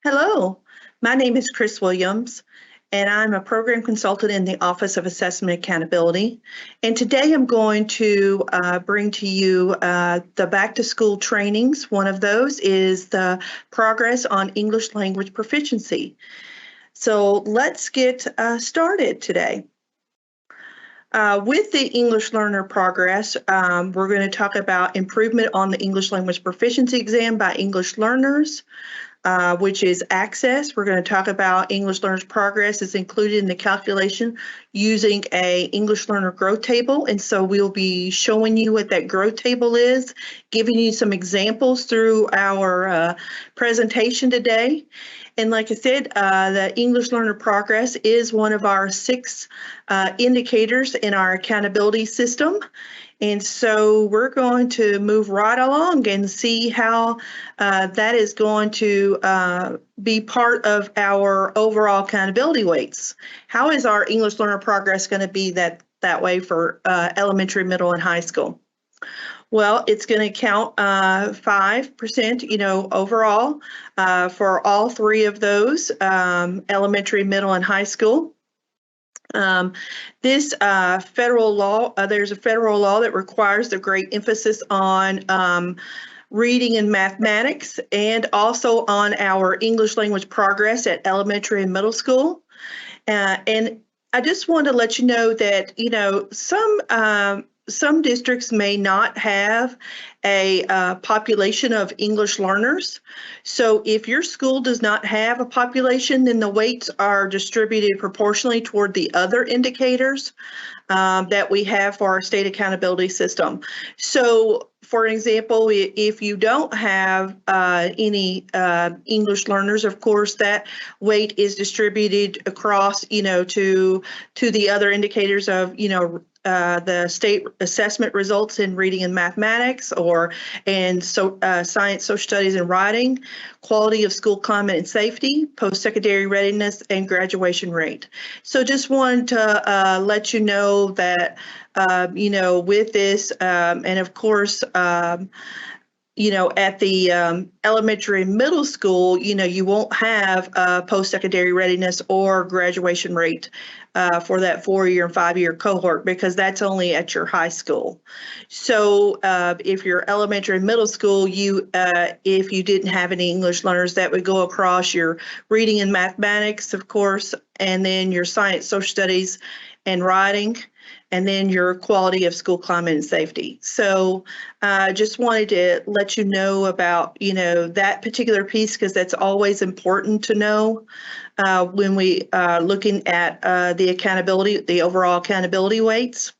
Hello, my name is Chris Williams, and I'm a program consultant in the Office of Assessment Accountability. And today I'm going to bring to you the back to school trainings. One of those is the progress on English language proficiency. So let's get started today. With the English learner progress, we're going to talk about improvement on the English language proficiency exam by English learners. Which is access. We're going to talk about English learners progress is included in the calculation using a English learner growth table. And so we'll be showing you what that growth table is, giving you some examples through our presentation today. And like I said, the English learner progress is one of our 6 indicators in our accountability system. And so we're going to move right along and see how that is going to be part of our overall accountability weights. How is our English learner progress going to be that way for elementary, middle, and high school? Well, it's going to count 5%, overall for all 3 of those, elementary, middle, and high school. This federal law, there's a federal law that requires the great emphasis on reading and mathematics, and also on our English language progress at elementary and middle school. And I just want to let you know that, some districts may not have a population of English learners. So if your school does not have a population, then the weights are distributed proportionally toward the other indicators that we have for our state accountability system. So for example, if you don't have any English learners, of course, that weight is distributed across, to the other indicators of, the state assessment results in reading and mathematics, science, social studies, and writing, quality of school climate and safety, post-secondary readiness, and graduation rate. So just wanted to let you know that, with this, and of course, at the elementary and middle school, you won't have post-secondary readiness or graduation rate for that 4-year and 5-year cohort, because that's only at your high school. So if you're elementary and middle school, if you didn't have any English learners, that would go across your reading and mathematics, of course, and then your science, social studies, and writing, and then your quality of school climate and safety. So just wanted to let you know about, that particular piece, because that's always important to know when we are looking at the overall accountability weights.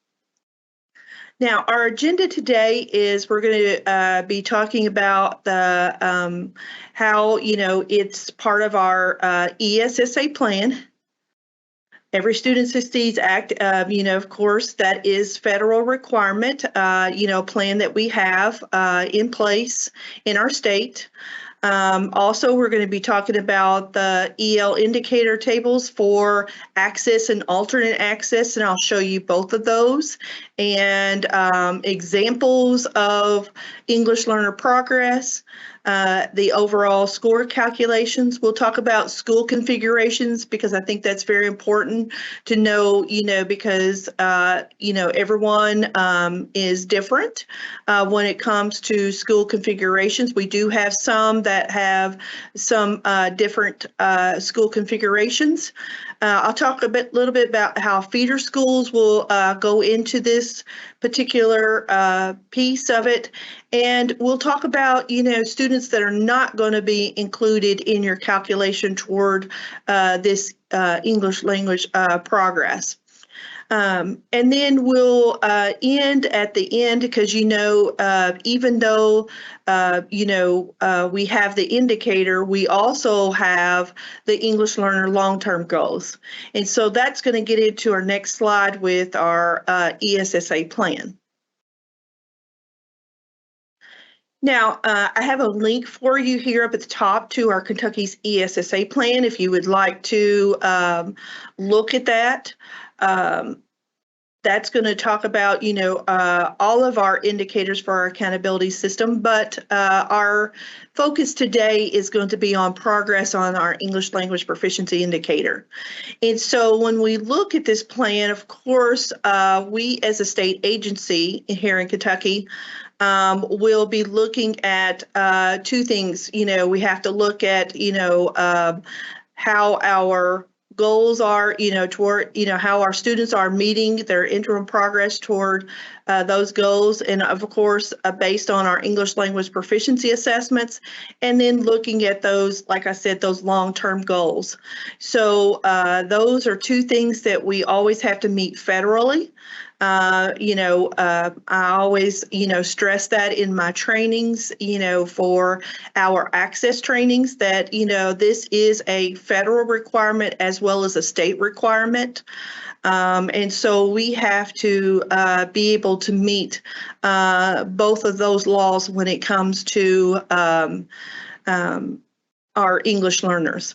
Now, our agenda today is we're going to be talking about the how, it's part of our ESSA plan. Every Student Succeeds Act, of course, that is federal requirement, plan that we have in place in our state. Also, we're going to be talking about the EL indicator tables for access and alternate access, and I'll show you both of those, and examples of English learner progress, the overall score calculations. We'll talk about school configurations, because I think that's very important to know, because, everyone is different when it comes to school configurations. We do have some that have some different school configurations. I'll talk little bit about how feeder schools will go into this particular piece of it. And we'll talk about, students that are not going to be included in your calculation toward this English language progress. And then we'll end at the end, because, even though, we have the indicator, we also have the English learner long-term goals. And so that's going to get into our next slide with our ESSA plan. Now, I have a link for you here up at the top to our Kentucky's ESSA plan if you would like to look at that. That's going to talk about, all of our indicators for our accountability system, but our focus today is going to be on progress on our English language proficiency indicator. And so when we look at this plan, of course, we as a state agency here in Kentucky will be looking at two things. We have to look at, how our goals are, toward, how our students are meeting their interim progress toward those goals. And of course, based on our English language proficiency assessments, and then looking at those, like I said, those long-term goals. So those are two things that we always have to meet federally. I always, stress that in my trainings, for our access trainings that, this is a federal requirement as well as a state requirement. And so we have to be able to meet both of those laws when it comes to our English learners.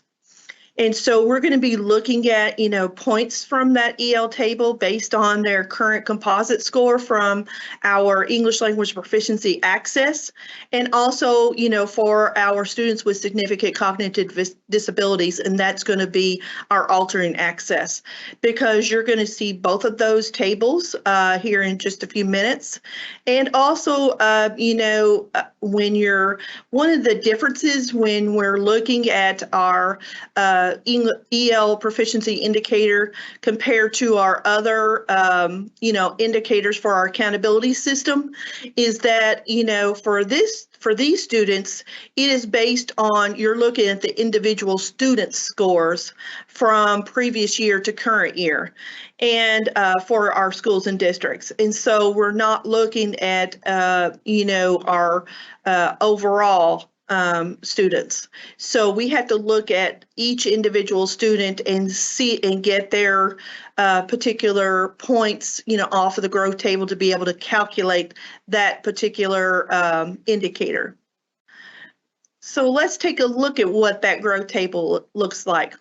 And so we're going to be looking at, points from that EL table based on their current composite score from our English language proficiency access, and also, for our students with significant cognitive disabilities, and that's going to be our alternate access, because you're going to see both of those tables here in just a few minutes. And also, when one of the differences when we're looking at our EL proficiency indicator compared to our other, indicators for our accountability system is that, for these students, it is based on, you're looking at the individual student scores from previous year to current year, and for our schools and districts. And so we're not looking at, our overall students. So we have to look at each individual student and see and get their particular points, off of the growth table to be able to calculate that particular indicator. So let's take a look at what that growth table looks like.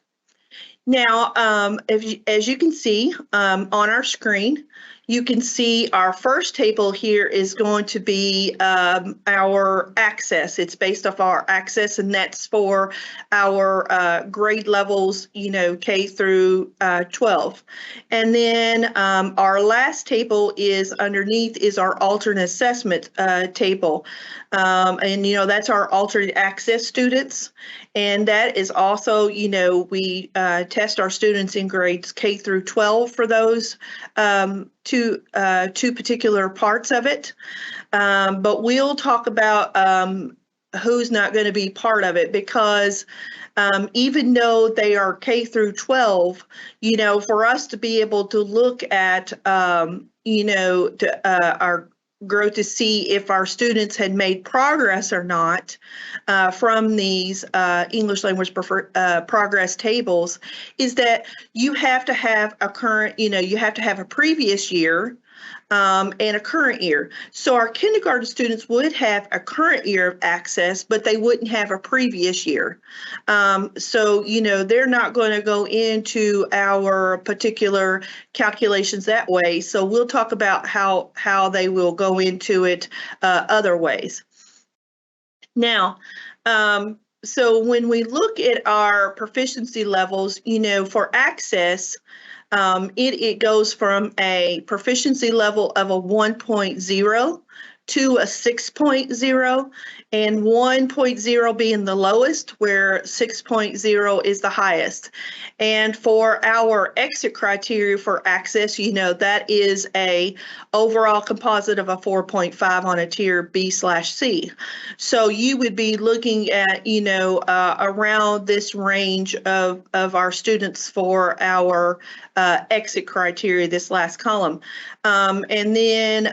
Now, as you can see on our screen, you can see our first table here is going to be our access. It's based off our access, and that's for our grade levels, K through 12. And then our last table is underneath is our alternate assessment table. And, that's our alternate access students. And that is also, we test our students in grades K through 12 for those two particular parts of it. But we'll talk about who's not going to be part of it, because even though they are K through 12, for us to be able to look at, our growth to see if our students had made progress or not from these English language progress tables, is that you have to have a current, you have to have a previous year and a current year. So our kindergarten students would have a current year of access, but they wouldn't have a previous year. So, they're not going to go into our particular calculations that way. So we'll talk about how they will go into it other ways. Now, so when we look at our proficiency levels, for access, it goes from a proficiency level of a 1.0 to a 6.0, and 1.0 being the lowest, where 6.0 is the highest. And for our exit criteria for access, that is a overall composite of a 4.5 on a tier B/C. So you would be looking at, around this range of our students for our exit criteria, this last column. And then,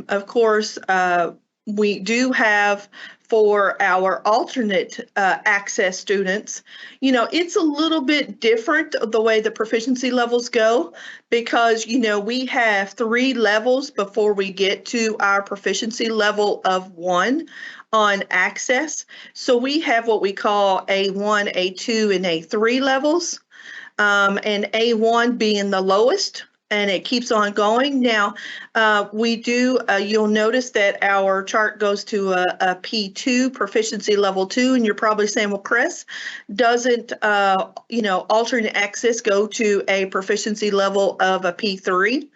of course, we do have for our alternate access students, it's a little bit different the way the proficiency levels go, because, we have 3 levels before we get to our proficiency level of 1 on access. So we have what we call A1, A2, and A3 levels, and A1 being the lowest, and it keeps on going. Now, we do, you'll notice that our chart goes to a P2, proficiency level 2, and you're probably saying, well, Chris, doesn't, alternate access go to a proficiency level of a P3?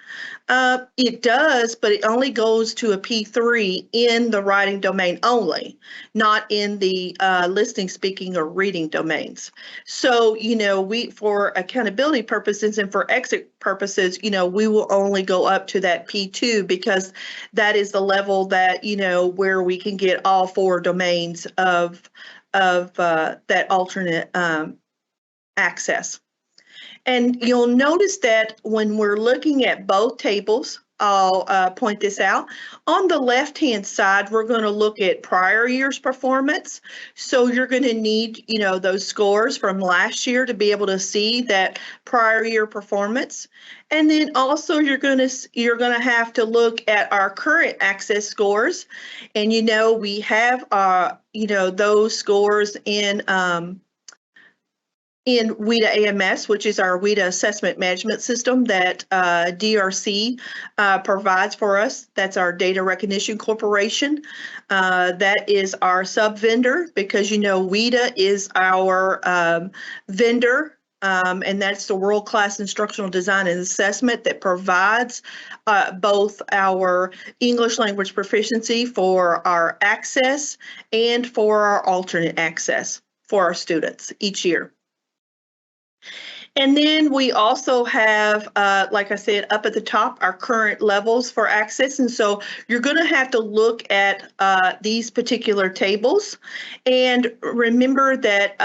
It does, but it only goes to a P3 in the writing domain only, not in the listening, speaking, or reading domains. So, we, for accountability purposes and for exit purposes, we will only go up to that P2 because that is the level that, where we can get all 4 domains of that alternate access. And you'll notice that when we're looking at both tables, I'll point this out. On the left-hand side, we're going to look at prior year's performance. So you're going to need, those scores from last year to be able to see that prior year performance. And then also you're going to have to look at our current access scores. And we have those scores in WIDA AMS, which is our WIDA assessment management system that DRC provides for us. That's our data recognition corporation. That is our sub-vendor because, WIDA is our vendor, and that's the world-class instructional design and assessment that provides both our English language proficiency for our access and for our alternate access for our students each year. And then we also have, like I said, up at the top, our current levels for access. And so you're going to have to look at these particular tables. And remember that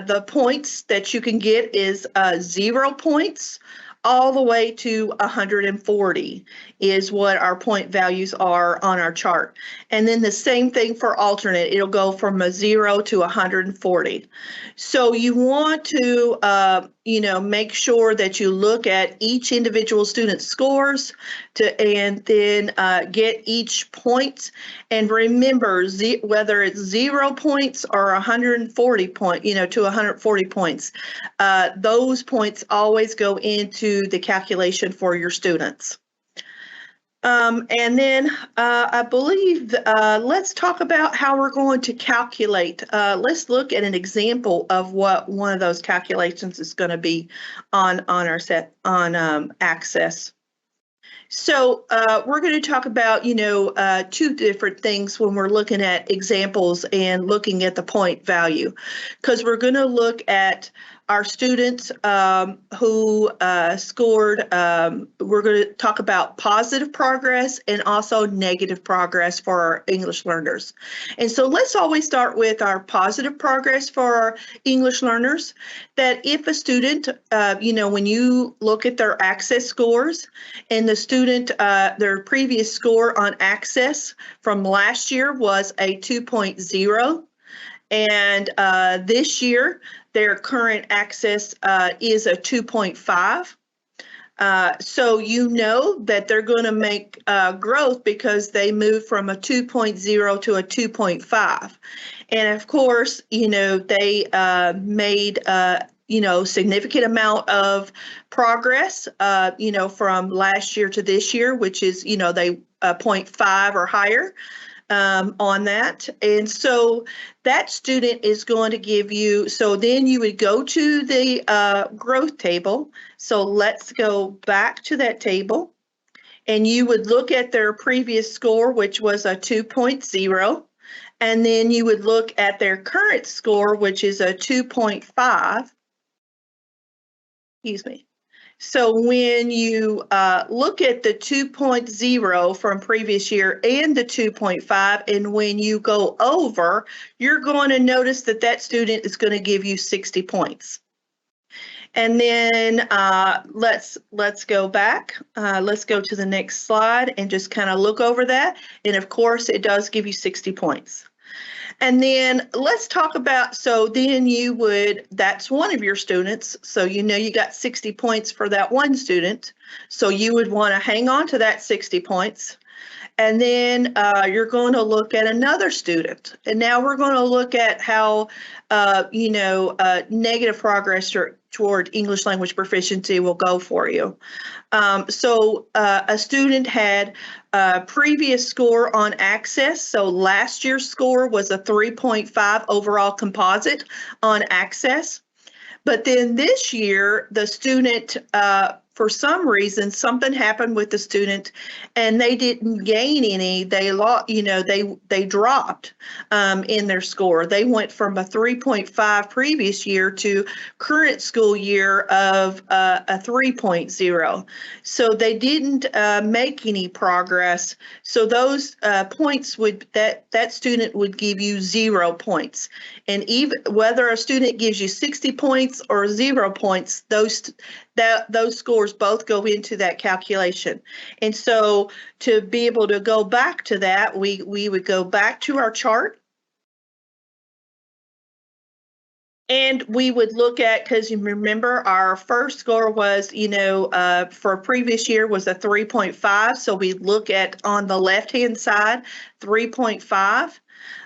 the points that you can get is 0 points all the way to 140 is what our point values are on our chart. And then the same thing for alternate. It'll go from a 0 to 140. So you want to, make sure that you look at each individual student's scores and then get each point. And remember, whether it's 0 points or 140 point, to 140 points, those points always go into the calculation for your students. And then I believe, let's talk about how we're going to calculate. Let's look at an example of what one of those calculations is going to be on our set on access. So we're going to talk about, 2 different things when we're looking at examples and looking at the point value, because we're going to look at our students who scored, we're going to talk about positive progress and also negative progress for our English learners. And so let's always start with our positive progress for our English learners, that if a student, when you look at their access scores and the student, their previous score on access from last year was a 2.0, and this year, their current access is a 2.5. So that they're going to make growth because they moved from a 2.0 to a 2.5. And of course, they made significant amount of progress, from last year to this year, which is, they 0.5 or higher. On that. And so that student is going to give you, so then you would go to the growth table. So let's go back to that table and you would look at their previous score, which was a 2.0. And then you would look at their current score, which is a 2.5. Excuse me. So when you look at the 2.0 from previous year and the 2.5, and when you go over, you're going to notice that that student is going to give you 60 points. And then let's go back. Let's go to the next slide and just kind of look over that. And of course, it does give you 60 points. And then let's talk about, so then you would, that's one of your students. So you got 60 points for that one student. So you would want to hang on to that 60 points. And then you're going to look at another student. And now we're going to look at how, negative progress toward English language proficiency will go for you. So a student had a previous score on Access. So last year's score was a 3.5 overall composite on Access. But then this year, the student, for some reason, something happened with the student, and they didn't gain any. They lost, they dropped in their score. They went from a 3.5 previous year to current school year of a 3.0. So they didn't make any progress. So those points that student would give you 0 points. And even whether a student gives you 60 points or 0 points, those scores both go into that calculation. And so to be able to go back to that, we would go back to our chart. And we would look at, because you remember our first score was, for a previous year was a 3.5. So we look at on the left-hand side, 3.5.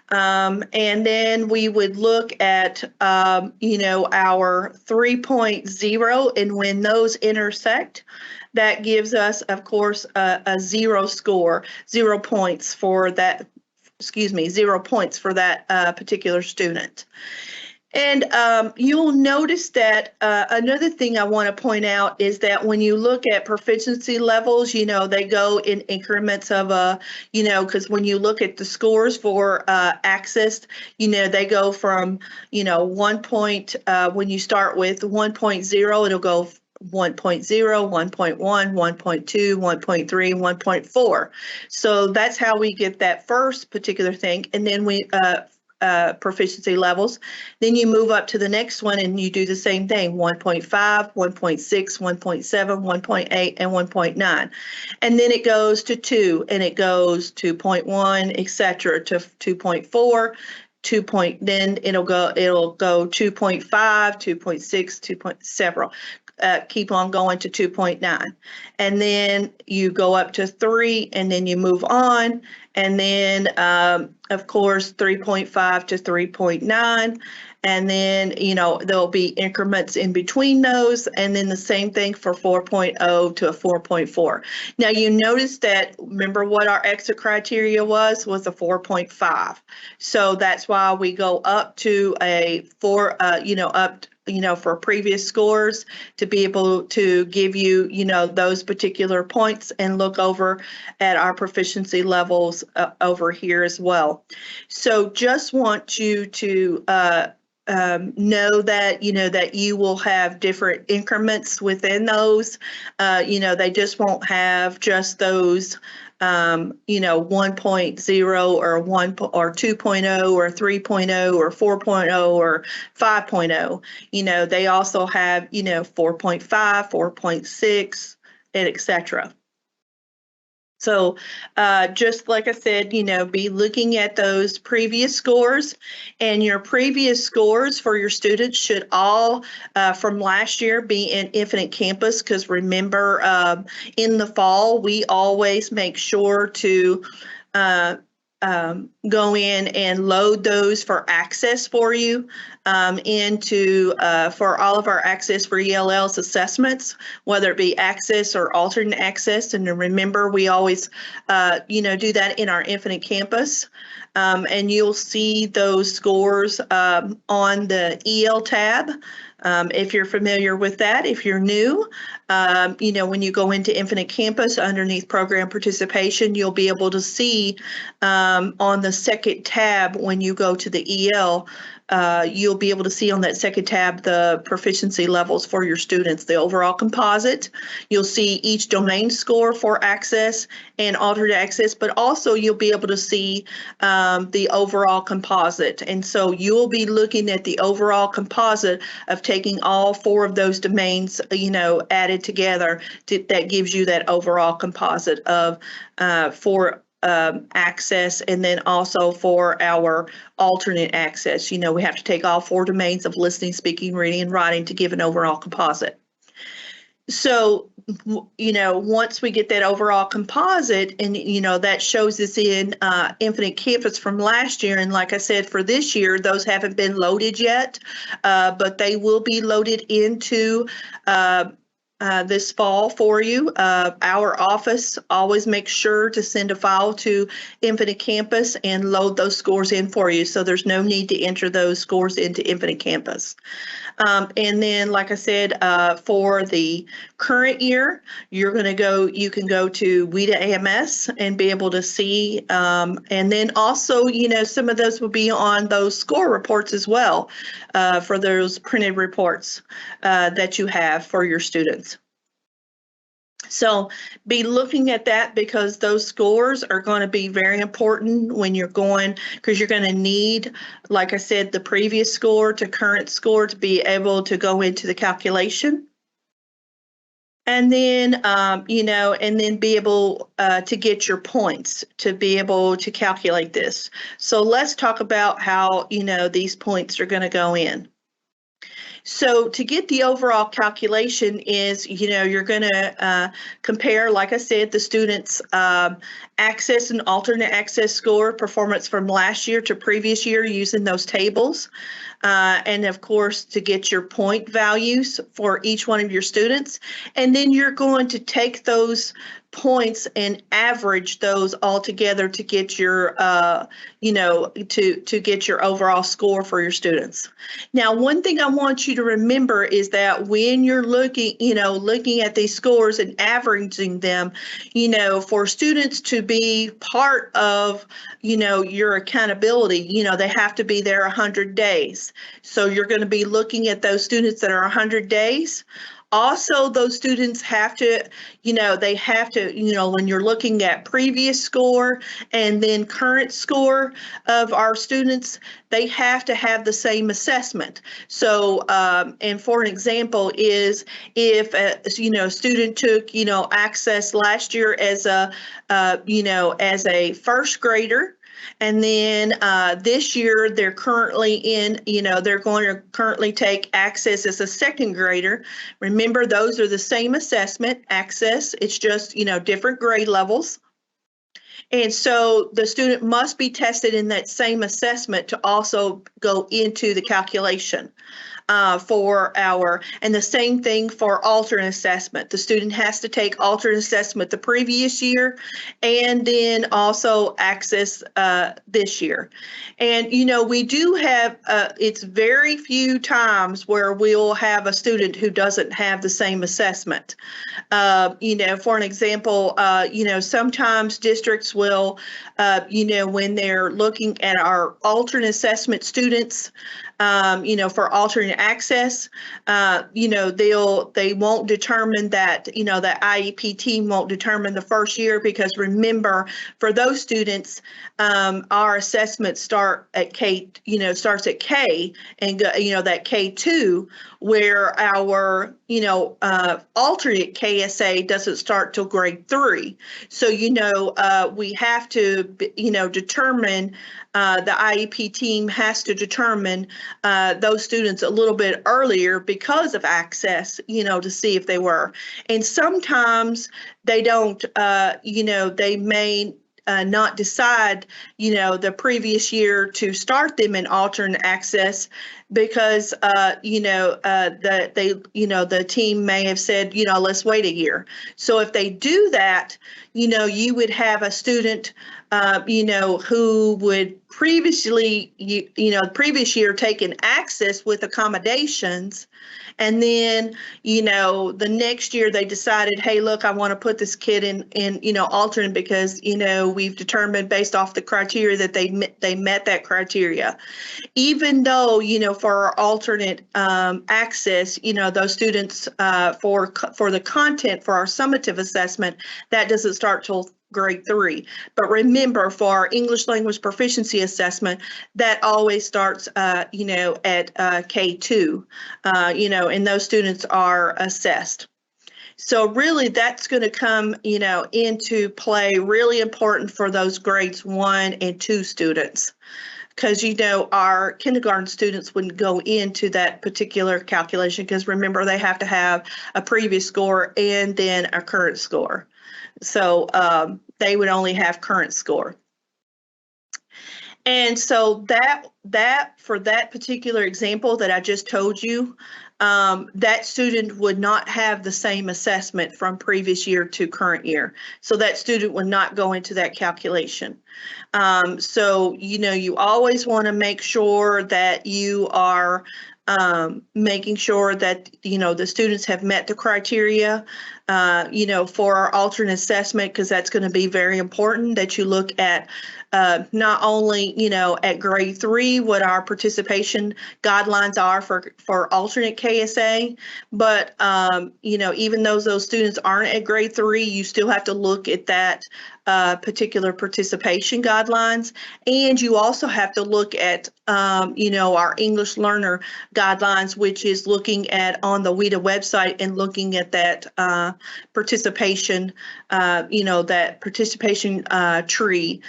And then we would look at, our 3.0, and when those intersect, that gives us, of course, a 0 score, 0 points for that, 0 points for that particular student. And you'll notice that another thing I want to point out is that when you look at proficiency levels, they go in increments of because when you look at the scores for Access, they go from, 1 point, when you start with 1.0, it'll go 1.0, 1.1, 1.2, 1.3, 1.4. So that's how we get that first particular thing. And then we proficiency levels. Then you move up to the next one and you do the same thing, 1.5, 1.6, 1.7, 1.8, and 1.9. And then it goes to 2, and it goes 2.1, etc., to 2.4. Then it'll go 2.5, 2.6, 2 several. Keep on going to 2.9. And then you go up to 3, and then you move on. And then, of course, 3.5 to 3.9. And then, there'll be increments in between those. And then the same thing for 4.0 to a 4.4. Now, you notice that, remember what our exit criteria was a 4.5. So that's why we go up to a 4, for previous scores to be able to give you, those particular points, and look over at our proficiency levels over here as well. So just want you to know that, that you will have different increments within those. They just won't have just those 1.0 or 1 or 2.0 or 3.0 or 4.0 or 5.0. They also have, 4.5, 4.6, and etc. So just like I said, be looking at those previous scores, and your previous scores for your students should all from last year be in Infinite Campus, because remember, in the fall, we always make sure to go in and load those for Access for you for all of our Access for ELLs assessments, whether it be Access or alternate Access. And remember, we always, do that in our Infinite Campus. And you'll see those scores on the EL tab. If you're familiar with that, if you're new, when you go into Infinite Campus underneath Program Participation, you'll be able to see on the second tab when you go to the EL, you'll be able to see on that second tab the proficiency levels for your students, the overall composite. You'll see each domain score for Access and alternate Access, but also you'll be able to see the overall composite. And so you'll be looking at the overall composite of taking all 4 of those domains, added together. That gives you that overall composite of for Access, and then also for our alternate Access. We have to take all 4 domains of listening, speaking, reading, and writing to give an overall composite. So once we get that overall composite, and that shows us in Infinite Campus from last year, and like I said, for this year, those haven't been loaded yet, but they will be loaded into this fall for you. Our office always makes sure to send a file to Infinite Campus and load those scores in for you, so there's no need to enter those scores into Infinite Campus. And then, like I said, for the current year, you can go to WIDA AMS and be able to see, and then also, some of those will be on those score reports as well, for those printed reports that you have for your students. So be looking at that, because those scores are going to be very important when you're going, because you're going to need, like I said, the previous score to current score to be able to go into the calculation. And then, and then be able to get your points to be able to calculate this. So let's talk about how, these points are going to go in. So to get the overall calculation is, you're going to compare, like I said, the students' access and alternate access score performance from last year to previous year using those tables. And of course, to get your point values for each one of your students. And then you're going to take those points and average those all together to get your, to get your overall score for your students. Now, one thing I want you to remember is that when you're looking at these scores and averaging them, for students to be part of, your accountability, they have to be there 100 days. So you're going to be looking at those students that are 100 days. Also, those students have to, they have to, when you're looking at previous score and then current score of our students, they have to have the same assessment. So, and for an example is if, a student took, access last year as a, as a first grader, and then this year they're currently in, they're going to currently take access as a second grader. Remember, those are the same assessment, access, it's just, different grade levels. And so the student must be tested in that same assessment to also go into the calculation. And the same thing for alternate assessment. The student has to take alternate assessment the previous year and then also access this year. And, we do have, it's very few times where we'll have a student who doesn't have the same assessment. For an example, sometimes districts will, when they're looking at our alternate assessment students, for alternate access, they won't determine that, the IEP team won't determine the first year, because remember, for those students, our assessments start at starts at K and go, that K2, where our, alternate KSA doesn't start till grade 3. So, we have to, determine, the IEP team has to determine those students a little bit earlier because of access, to see if they were. And sometimes they don't, they may not decide, the previous year to start them in alternate access because, the team may have said, let's wait a year. So if they do that, you would have a student, who would previously, previous year taken access with accommodations. And then, the next year they decided, hey, look, I want to put this kid in, alternate because, we've determined based off the criteria that they met that criteria. Even though, for our alternate access, those students for the content for our summative assessment, that doesn't start till grade 3. But remember, for our English language proficiency assessment, that always starts, at K2, and those students are assessed. So really, that's going to come, into play, really important for those grades 1 and 2 students. because, you know, our kindergarten students wouldn't go into that particular calculation because remember, they have to have a previous score and then a current score. So they would only have current score. And so that for that particular example that I just told you, that student would not have the same assessment from previous year to current year. So that student would not go into that calculation. So, you know, you always want to make sure that you are making sure that, you know, the students have met the criteria, you know, for our alternate assessment, because that's going to be very important that you look at not only, you know, at grade 3, what our participation guidelines are for alternate KSA, but, you know, even though those students aren't at grade 3, you still have to look at that particular participation guidelines. And you also have to look at, you know, our English learner guidelines, which is looking at on the WIDA website and looking at that participation, you know, that participation tree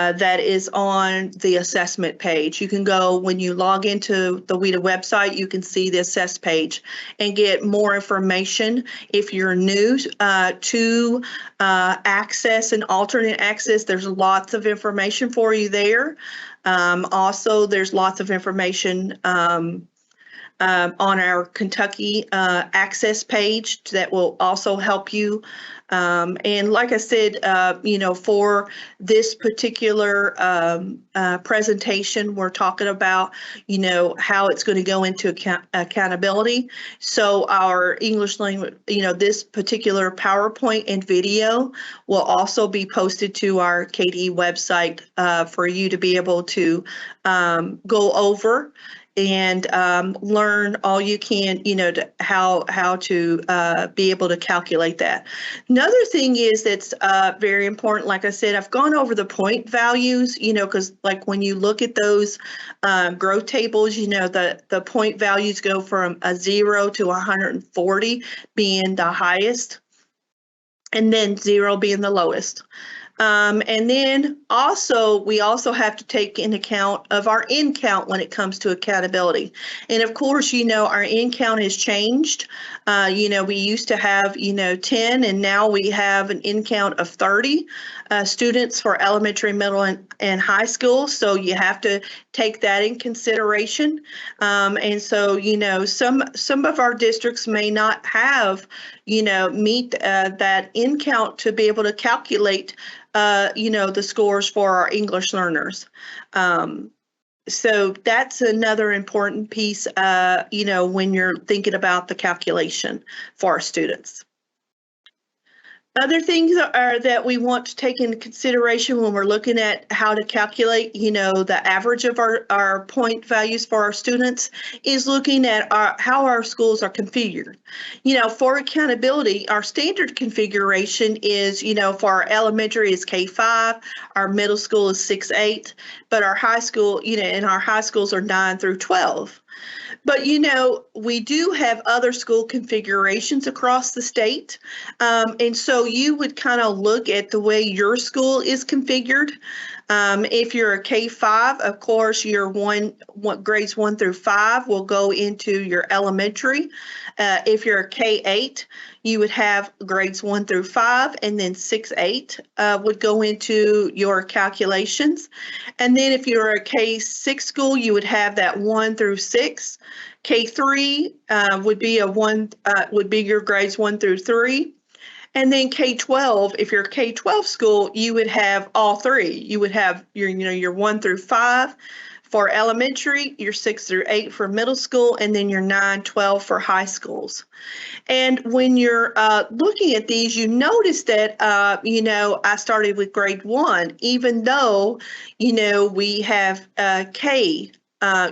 that is on the assessment page. You can go, when you log into the WIDA website, you can see the assess page and get more information. If you're new to access and alternate access, there's lots of information for you there. Also, there's lots of information on our Kentucky access page that will also help you. And like I said, you know, for this particular presentation, we're talking about, you know, how it's going to go into accountability. So our English language, you know, this particular PowerPoint and video will also be posted to our KDE website for you to be able to go over and learn all you can, you know, to how to be able to calculate that. Another thing is that's very important. Like I said, I've gone over the point values, you know, because like when you look at those growth tables, you know, the point values go from a 0 to 140 being the highest, and then 0 being the lowest. And then also, we also have to take into account of our in count when it comes to accountability. And of course, you know, our in count has changed. You know, we used to have, you know, 10, and now we have an in count of 30 students for elementary, middle, and high school. So you have to take that in consideration. And so, you know, some of our districts may not have, you know, meet that in count to be able to calculate you know, the scores for our English learners. So that's another important piece, you know, when you're thinking about the calculation for our students. Other things are that we want to take into consideration when we're looking at how to calculate, you know, the average of our point values for our students is looking at how our schools are configured. You know, for accountability, our standard configuration is, you know, for our elementary is K-5, our middle school is 6-8, but our high school, you know, and our high schools are 9 through 12. But, you know, we do have other school configurations across the state. And so you would kind of look at the way your school is configured. If you're a K-5, of course, your grades 1 through 5 will go into your elementary. If you're a K-8, you would have grades 1 through 5, and then 6-8 would go into your calculations. And then if you're a K-6 school, you would have that 1 through 6. K-3 would be your grades 1 through 3. And then K-12, if you're a K-12 school, you would have all three. You would have your 1 through 5 for elementary, your 6 through 8 for middle school, and then your 9-12 for high schools. And when you're looking at these, you notice that, you know, I started with grade 1, even though, you know, we have K.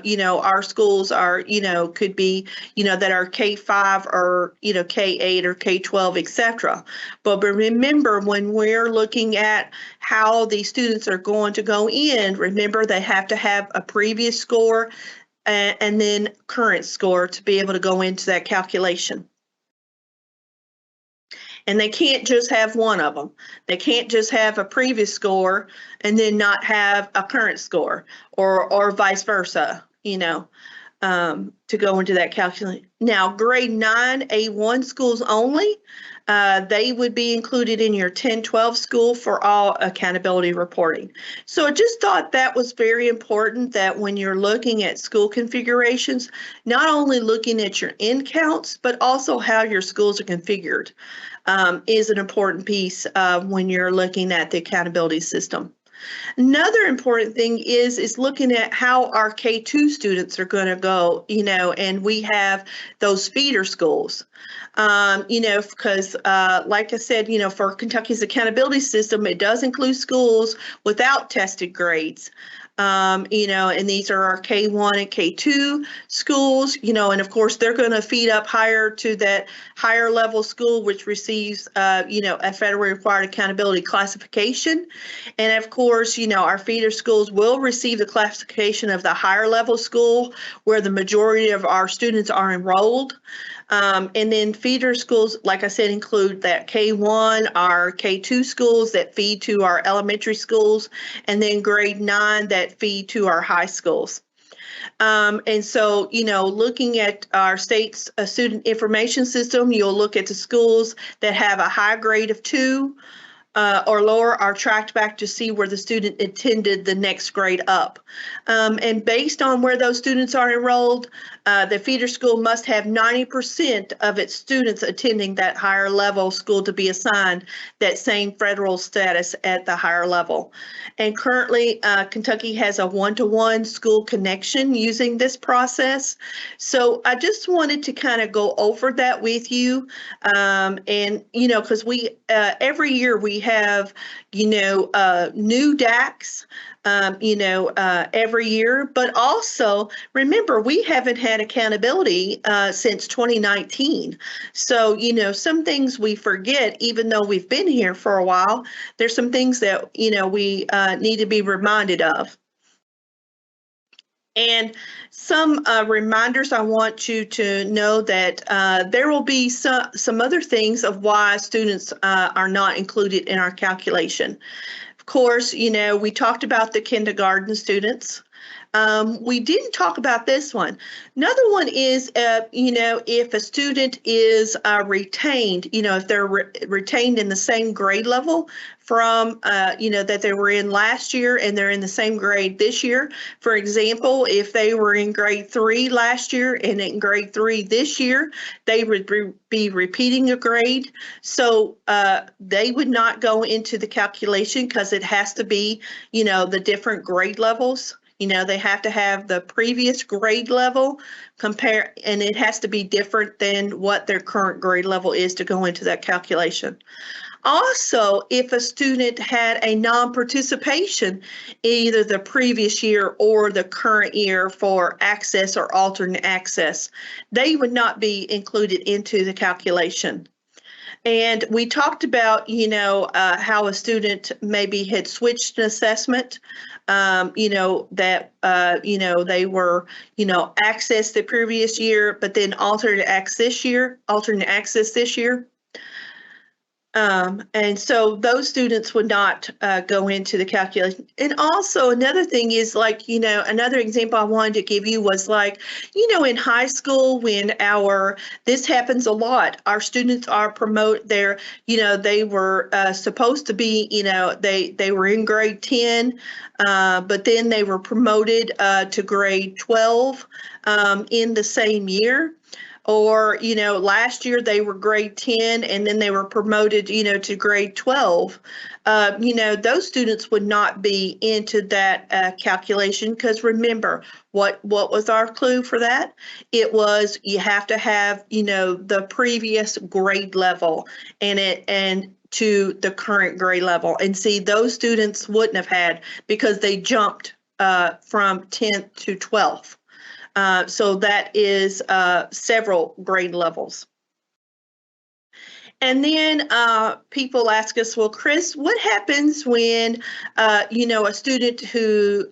You know, our schools are, you know, could be, you know, that are K-5 or, you know, K-8 or K-12, etc. But remember, when we're looking at how these students are going to go in, remember they have to have a previous score and then current score to be able to go into that calculation. And they can't just have one of them. They can't just have a previous score and then not have a current score, or vice versa, to go into that calculation. Now, grade 9 A1 schools only, they would be included in your 10-12 school for all accountability reporting. So I just thought that was very important, that when you're looking at school configurations, not only looking at your end counts, but also how your schools are configured is an important piece when you're looking at the accountability system. Another important thing is looking at how our K-2 students are going to go, and we have those feeder schools, because like I said, for Kentucky's accountability system, it does include schools without tested grades. And these are our K1 and K2 schools, and of course they're going to feed up higher to that higher level school, which receives, a federally required accountability classification. And of course, our feeder schools will receive the classification of the higher level school where the majority of our students are enrolled. And then feeder schools, like I said, include that K1, our K2 schools that feed to our elementary schools, and then grade 9 that feed to our high schools. And so, looking at our state's student information system, you'll look at the schools that have a high grade of 2 or lower are tracked back to see where the student attended the next grade up. And based on where those students are enrolled, the feeder school must have 90% of its students attending that higher level school to be assigned that same federal status at the higher level. And currently, Kentucky has a one-to-one school connection using this process. So I just wanted to kind of go over that with you. And, because we, every year we have, new DACs, every year, but also remember, we haven't had accountability since 2019. So, some things we forget, even though we've been here for a while. There's some things that, we need to be reminded of. And some reminders I want you to know that there will be some other things of why students are not included in our calculation. Of course, we talked about the kindergarten students. We didn't talk about this one. Another one is, if a student is retained, if they're retained in the same grade level from, that they were in last year and they're in the same grade this year. For example, if they were in grade 3 last year and in grade 3 this year, they would be repeating a grade. So they would not go into the calculation because it has to be, the different grade levels. They have to have the previous grade level and it has to be different than what their current grade level is to go into that calculation. Also, if a student had a non-participation either the previous year or the current year for access or alternate access, they would not be included into the calculation. And we talked about, how a student maybe had switched an assessment, that, they were, accessed the previous year, but then alternate access this year. And so those students would not go into the calculation. And also another thing is another example I wanted to give you was in high school when this happens a lot. Our students are they were supposed to be, they were in grade 10, but then they were promoted to grade 12 in the same year. Or, last year they were grade 10 and then they were promoted, to grade 12. Those students would not be into that calculation because remember, what was our clue for that? It was you have to have, the previous grade level and to the current grade level. And see, those students wouldn't have had because they jumped from 10th to 12th. So that is several grade levels. And then people ask us, well, Chris, what happens when, a student who,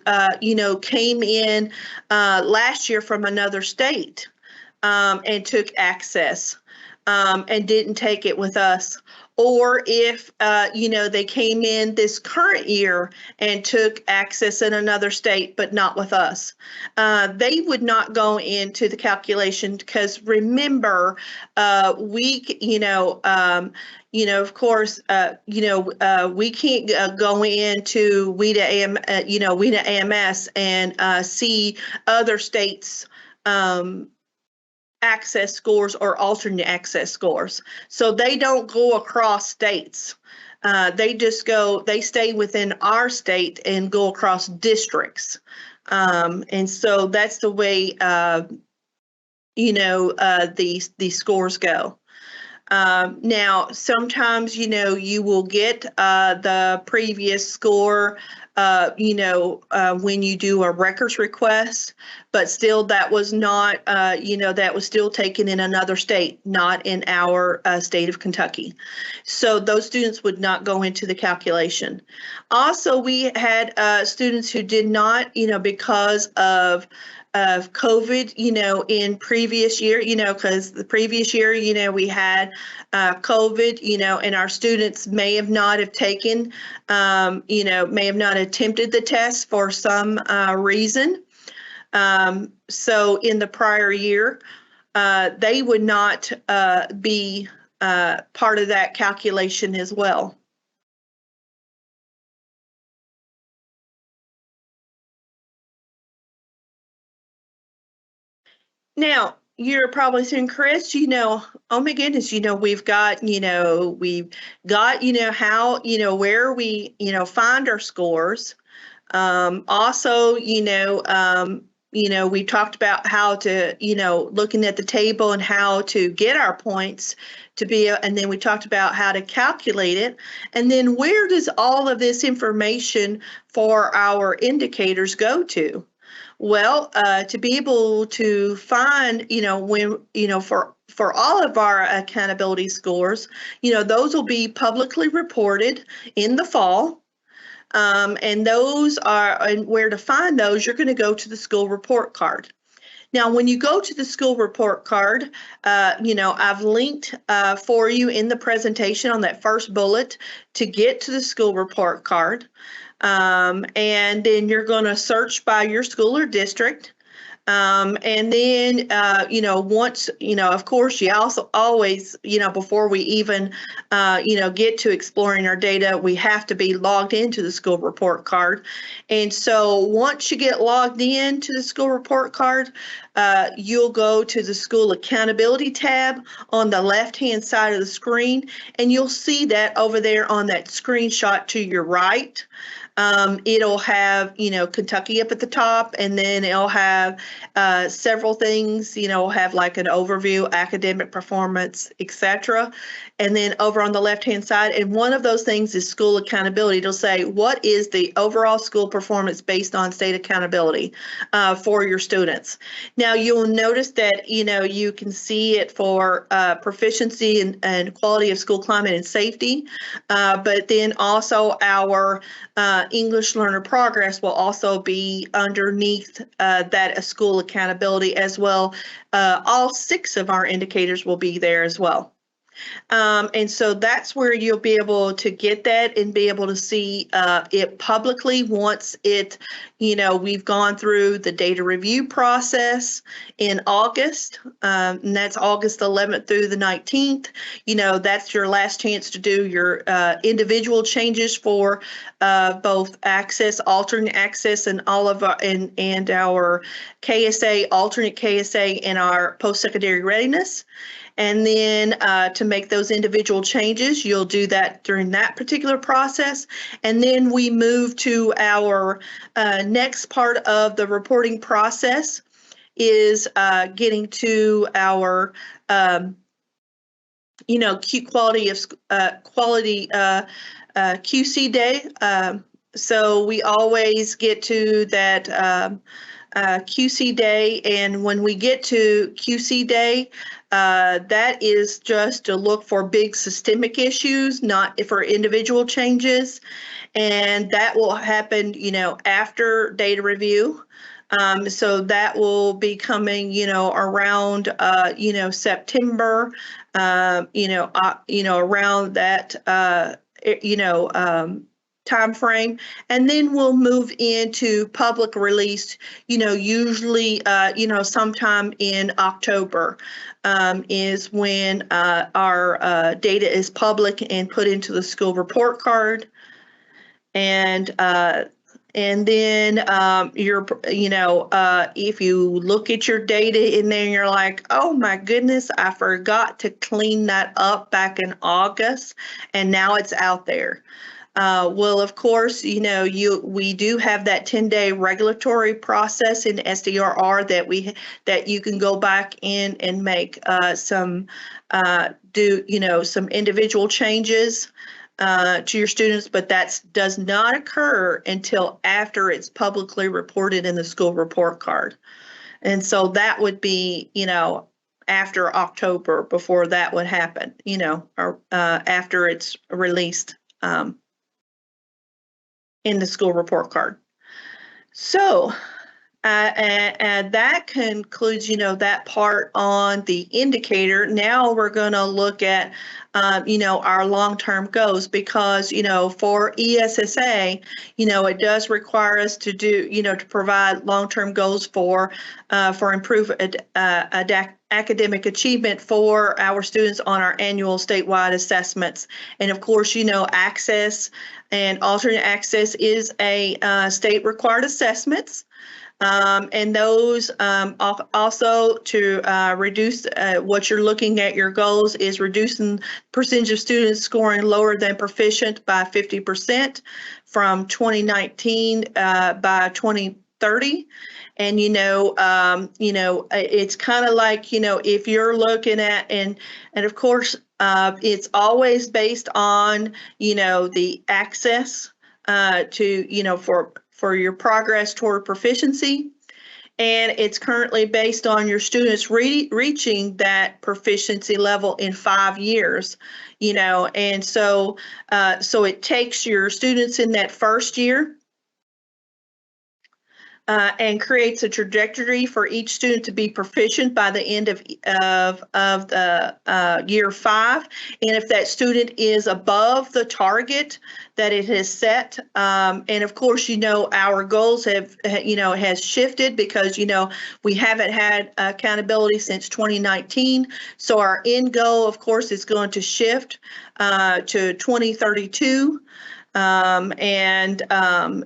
came in last year from another state and took access? and didn't take it with us. Or if, they came in this current year and took access in another state, but not with us. They would not go into the calculation because remember, of course, we can't go into WIDA AMS and see other states' access scores or alternate access scores. So they don't go across states. They stay within our state and go across districts. And so that's the way, these scores go. Now, sometimes, you will get the previous score, when you do a records request, but still that was not, that was still taken in another state, not in our state of Kentucky. So those students would not go into the calculation. Also, we had students who did not, because of COVID, in previous year, because the previous year, we had COVID, and our students may have not have taken, may have not attempted the test for some reason. So in the prior year, they would not be part of that calculation as well. Now, you're probably saying, Chris, oh my goodness, we've got, how, where we, find our scores. Also, we talked about how to, looking at the table and how to get our points and then we talked about how to calculate it. And then where does all of this information for our indicators go to? Well, to be able to find, for all of our accountability scores, those will be publicly reported in the fall. And those are, and where to find those, you're going to go to the school report card. Now, when you go to the school report card, I've linked for you in the presentation on that first bullet to get to the school report card. And then you're going to search by your school or district. And then, once, of course, you also always, before we even, get to exploring our data, we have to be logged into the school report card. And so once you get logged into the school report card, you'll go to the school accountability tab on the left-hand side of the screen, and you'll see that over there on that screenshot to your right. It'll have, Kentucky up at the top, and then it'll have several things, have like an overview, academic performance, etc. And then over on the left-hand side, and one of those things is school accountability. It'll say, what is the overall school performance based on state accountability for your students? Now, you'll notice that, you can see it for proficiency and quality of school climate and safety, but then also our English learner progress will also be underneath that school accountability as well. All 6 of our indicators will be there as well. And so that's where you'll be able to get that and be able to see it publicly once it, we've gone through the data review process in August, and that's August 11th through the 19th. That's your last chance to do your individual changes for both access, alternate access, and all of our, and our KSA, alternate KSA, and our post-secondary readiness. And then to make those individual changes, you'll do that during that particular process. And then we move to our next part of the reporting process is getting to our, quality QC day. So we always get to that QC day, and when we get to QC day, that is just to look for big systemic issues, not for individual changes, and that will happen, after data review. So that will be coming, around, September, around that, time frame, and then we'll move into public release, usually, sometime in October, is when our data is public and put into the school report card. And then if you look at your data in there and you're like, oh my goodness, I forgot to clean that up back in August, and now it's out there. Well, of course, we do have that 10-day regulatory process in SDRR that you can go back in and make some individual changes to your students, but that does not occur until after it's publicly reported in the school report card. And so that would be, after October before that would happen, or after it's released in the school report card. So and that concludes, that part on the indicator. Now we're going to look at, our long-term goals, because, for ESSA, it does require us to do, to provide long-term goals for improved academic achievement for our students on our annual statewide assessments. And of course, access and alternate access is a state required assessments. And those also to reduce what you're looking at, your goals is reducing percentage of students scoring lower than proficient by 50% from 2019 by 2030. And, it's kind of like, if you're looking at, and of course, it's always based on, the access to, for your progress toward proficiency. And it's currently based on your students reaching that proficiency level in 5 years, and so it takes your students in that first year and creates a trajectory for each student to be proficient by the end of the year 5. And if that student is above the target that it has set, and of course, our goals has shifted because, we haven't had accountability since 2019. So our end goal, of course, is going to shift to 2032.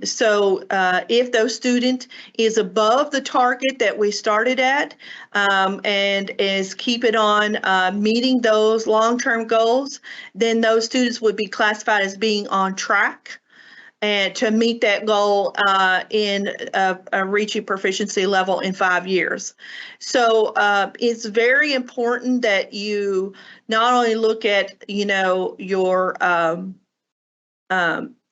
So if those student is above the target that we started at and is keeping on meeting those long-term goals, then those students would be classified as being on track and to meet that goal in reaching proficiency level in 5 years. So it's very important that you not only look at, your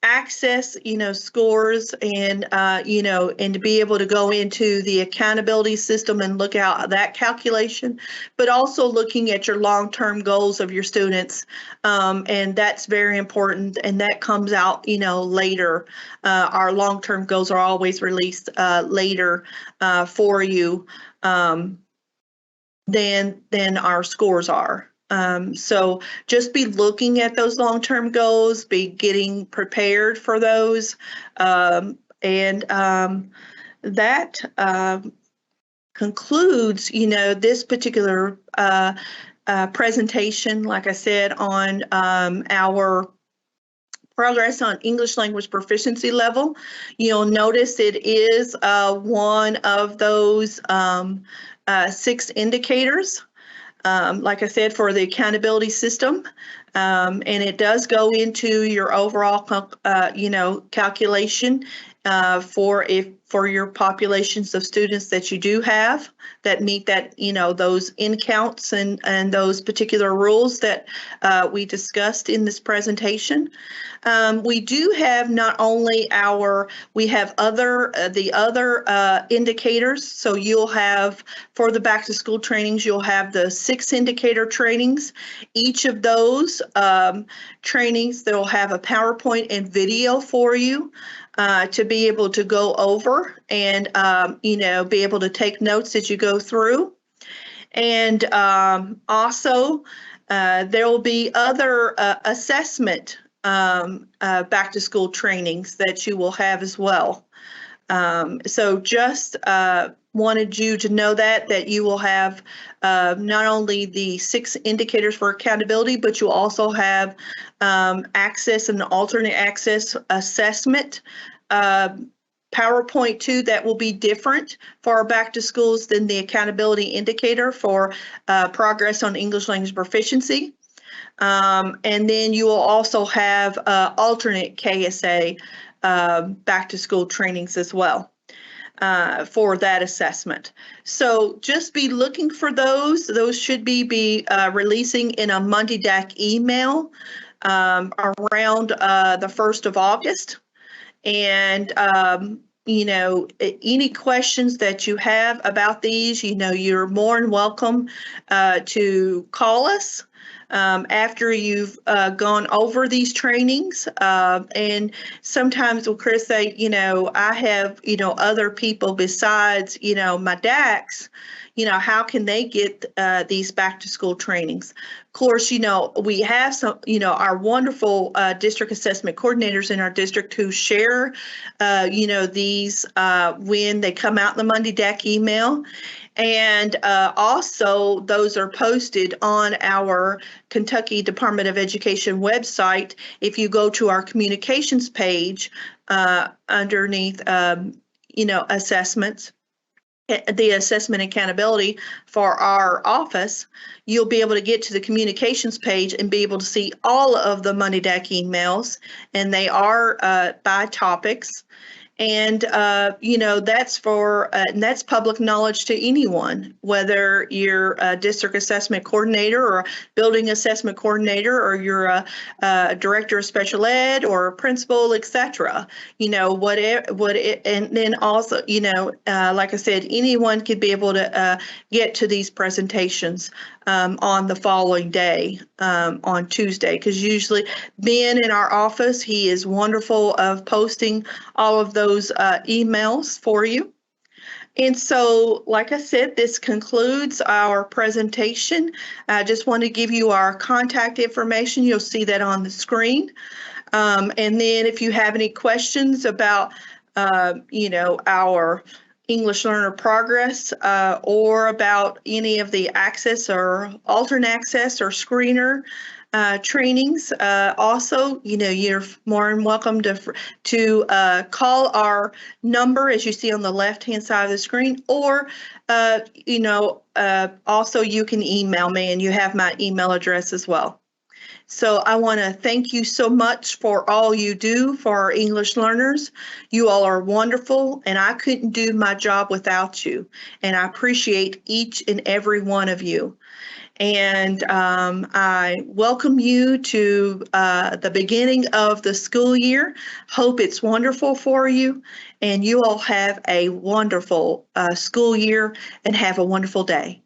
access, scores, and, and to be able to go into the accountability system and look at that calculation, but also looking at your long-term goals of your students. And that's very important. And that comes out, later. Our long-term goals are always released later for you than our scores are. So just be looking at those long-term goals, be getting prepared for those. And that concludes, this particular presentation, like I said, on our progress on English language proficiency level. You'll notice it is one of those 6 indicators. Like I said, for the accountability system, and it does go into your overall, calculation for your populations of students that you do have that meet that, those in counts and those particular rules that we discussed in this presentation. We do have not only we have the other indicators. So you'll have, for the back to school trainings, you'll have the 6 indicator trainings. Each of those trainings, they'll have a PowerPoint and video for you. to be able to go over and, be able to take notes as you go through. And also, there will be other assessment back to school trainings that you will have as well. So just wanted you to know that you will have not only the 6 indicators for accountability, but you'll also have access and alternate access assessment PowerPoint too that will be different for our back to schools than the accountability indicator for progress on English language proficiency. And then you will also have alternate KSA back to school trainings as well for that assessment. So just be looking for those. Those should be releasing in a Monday DAC email around the 1st of August. And, any questions that you have about these, you're more than welcome to call us after you've gone over these trainings. And sometimes will Chris say, I have, other people besides, my DACs, how can they get these back to school trainings? Of course, we have some, our wonderful district assessment coordinators in our district who share, these when they come out in the Monday DAC email. And also those are posted on our Kentucky Department of Education website. If you go to our communications page underneath, assessments, the assessment accountability for our office, you'll be able to get to the communications page and be able to see all of the Monday DAC emails, and they are by topics. And, that's and that's public knowledge to anyone, whether you're a district assessment coordinator or a building assessment coordinator, or you're a director of special ed or a principal, et cetera. And then also, like I said, anyone could be able to get to these presentations on the following day, on Tuesday, because usually Ben in our office, he is wonderful of posting all of those emails for you. And so, like I said, this concludes our presentation. I just want to give you our contact information. You'll see that on the screen. And then if you have any questions about, our English learner progress or about any of the access or alternate access or screener trainings, also, you're more than welcome to call our number as you see on the left-hand side of the screen, or, also you can email me, and you have my email address as well. So I want to thank you so much for all you do for our English learners. You all are wonderful, and I couldn't do my job without you. And I appreciate each and every one of you. And I welcome you to the beginning of the school year. Hope it's wonderful for you, and you all have a wonderful school year, and have a wonderful day.